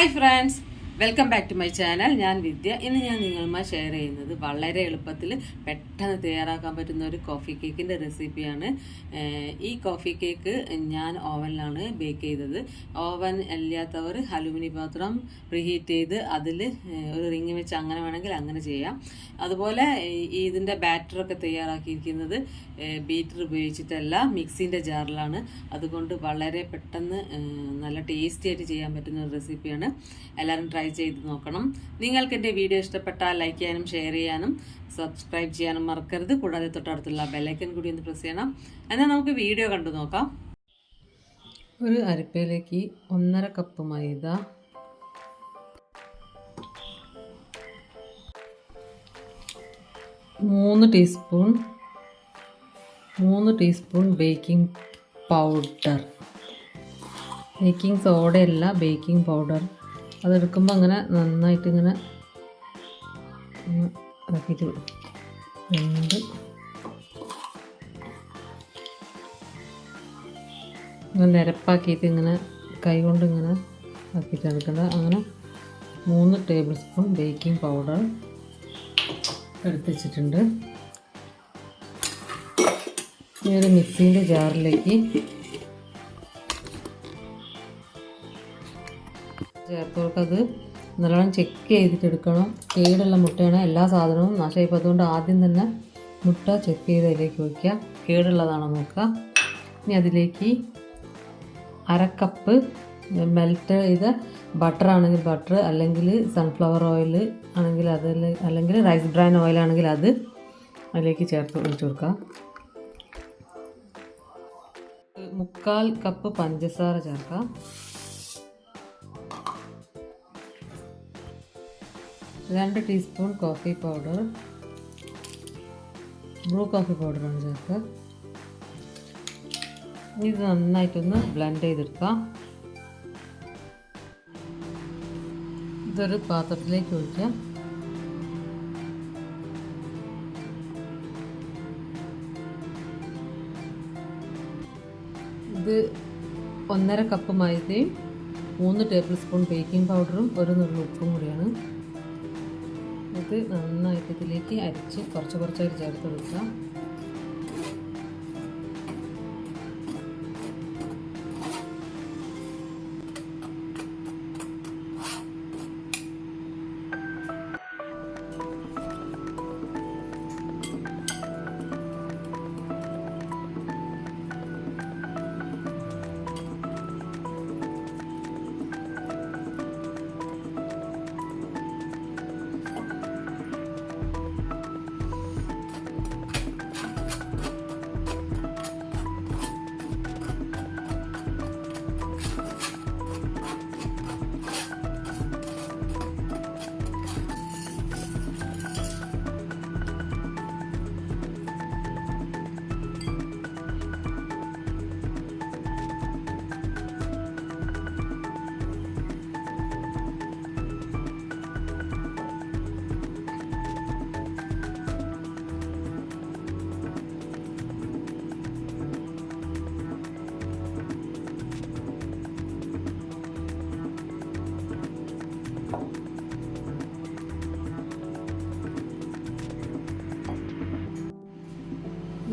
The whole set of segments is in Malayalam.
Hi friends, welcome back to my channel. ഞാൻ വിദ്യ. ഇന്ന് ഞാൻ നിങ്ങളുമായി ഷെയർ ചെയ്യുന്നത് വളരെ എളുപ്പത്തിൽ പെട്ടെന്ന് തയ്യാറാക്കാൻ പറ്റുന്ന ഒരു കോഫി കേക്കിൻ്റെ റെസിപ്പിയാണ്. ഈ കോഫി കേക്ക് ഞാൻ ഓവനിലാണ് ബേക്ക് ചെയ്തത്. ഓവൻ ഇല്ലാത്തവർ അലുമിനിയം പാത്രം പ്രീഹീറ്റ് ചെയ്ത് അതിൽ ഒരു റിങ് വെച്ച് അങ്ങനെ വേണമെങ്കിൽ അങ്ങനെ ചെയ്യാം. അതുപോലെ ഇതിൻ്റെ ബാറ്ററൊക്കെ തയ്യാറാക്കിയിരിക്കുന്നത് ബീറ്റർ ഉപയോഗിച്ചിട്ടല്ല, മിക്സിൻ്റെ ജാറിലാണ്. അതുകൊണ്ട് വളരെ പെട്ടെന്ന് നല്ല ടേസ്റ്റി ആയിട്ട് ചെയ്യാൻ പറ്റുന്ന ഒരു റെസിപ്പിയാണ്. എല്ലാവരും ട്രൈ ചെയ്ത് നോക്കണം. നിങ്ങൾക്ക് എൻ്റെ വീഡിയോ ഇഷ്ടപ്പെട്ടാൽ ലൈക്ക് ചെയ്യാനും ഷെയർ ചെയ്യാനും സബ്സ്ക്രൈബ് ചെയ്യാനും മറക്കരുത്. കൂടാതെ തൊട്ടടുത്തുള്ള ബെല്ലൈക്കൻ കൂടി ഒന്ന് പ്രസ് ചെയ്യണം. എന്നാൽ നമുക്ക് വീഡിയോ കണ്ടു നോക്കാം. ഒരു അരിപ്പയിലേക്ക് 1.5 cup maida, 3 teaspoon baking powder, baking സോഡയല്ല ബേക്കിംഗ് പൗഡർ. അതെടുക്കുമ്പോൾ അങ്ങനെ നന്നായിട്ട് ഇങ്ങനെ ആക്കിയിട്ട് ഇങ്ങനെ നിരപ്പാക്കിയിട്ട് ഇങ്ങനെ കൈ കൊണ്ട് ഇങ്ങനെ ആക്കിയിട്ട് എടുക്കേണ്ടത്. അങ്ങനെ 3 ടേബിൾ സ്പൂൺ ബേക്കിംഗ് പൗഡർ എടുത്ത് വെച്ചിട്ടുണ്ട്. ഈ ഒരു മിക്സിൻ്റെ ജാറിലേക്ക് ചേർത്തോക്കത് നല്ലോണം ചെക്ക് ചെയ്തിട്ട് എടുക്കണം. കേടുള്ള മുട്ടയാണ്, എല്ലാ സാധനവും നാശമായിപ്പോൾ. അതുകൊണ്ട് ആദ്യം തന്നെ മുട്ട ചെക്ക് ചെയ്ത് അതിലേക്ക് വയ്ക്കുക, കേടുള്ളതാണോ നോക്കുക. ഇനി അതിലേക്ക് 1/2 കപ്പ് മെൽറ്റ് ചെയ്ത ബട്ടർ ആണെങ്കിൽ ബട്ടർ, അല്ലെങ്കിൽ സൺഫ്ലവർ ഓയിൽ ആണെങ്കിൽ അത്, അല്ലെങ്കിൽ റൈസ് ബ്രാൻ ഓയിൽ ആണെങ്കിൽ അത് അതിലേക്ക് ചേർത്ത് ഒഴിച്ചു കൊടുക്കുക. 1/4 കപ്പ് പഞ്ചസാര ചേർക്കാം. 2 teaspoon coffee powder, Bru coffee പൗഡറാണ് ചേർക്കുക. ഇത് നന്നായിട്ടൊന്ന് ബ്ലെൻഡ് ചെയ്തെടുക്കാം. ഇതൊരു പാത്രത്തിലേക്ക് ഒഴിക്കാം. ഇത് 1.5 കപ്പ് മൈദയും 3 ടേബിൾ സ്പൂൺ ബേക്കിംഗ് പൗഡറും 1 നുള്ളി ഉപ്പും കൂടിയാണ്. ഇത് നന്നായിട്ട് ഇതിലേക്ക് അരിച്ച് കുറച്ചായിട്ട് ചേർത്ത് കൊടുക്കുക.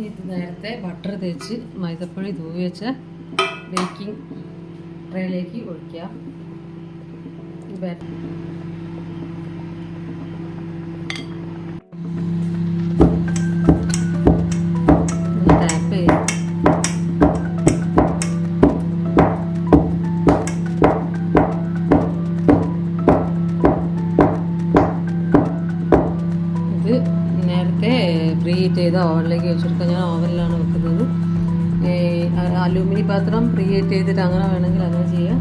ഇത് നേരത്തെ ബട്ടർ തേച്ച് മൈദപ്പൊടി തൂവി വെച്ച ബേക്കിംഗ് ട്രേയിലേക്ക് ഒഴിക്കുക. ടാപ്പ് ചെയ്യുക. ഇത് നേരത്തെ പ്രീഹീറ്റ് ചെയ്ത ഓവനിലേക്ക് വെച്ചെടുക്കുക. ഞാൻ ഓവനിലാണ് വെക്കുന്നത്. അലൂമിനിയം പാത്രം പ്രീഹീറ്റ് ചെയ്തിട്ട് അങ്ങനെ വേണമെങ്കിൽ അങ്ങനെ ചെയ്യാം.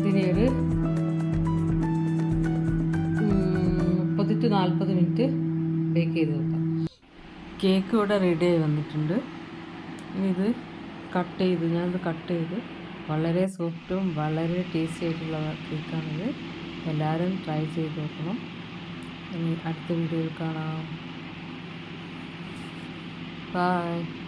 ഇതിനൊരു 30-40 മിനിറ്റ് ബേക്ക് ചെയ്ത് വെക്കാം. കേക്ക് ഇവിടെ റെഡി ആയി വന്നിട്ടുണ്ട്. ഇനി ഇത് ഞാനിത് കട്ട് ചെയ്ത് വളരെ സോഫ്റ്റും വളരെ ടേസ്റ്റി ആയിട്ടുള്ള കേക്കാണിത്. എല്ലാവരും ട്രൈ ചെയ്ത് നോക്കണം. ഇനി അടുത്ത വീഡിയോയിൽ കാണാം. ബൈ.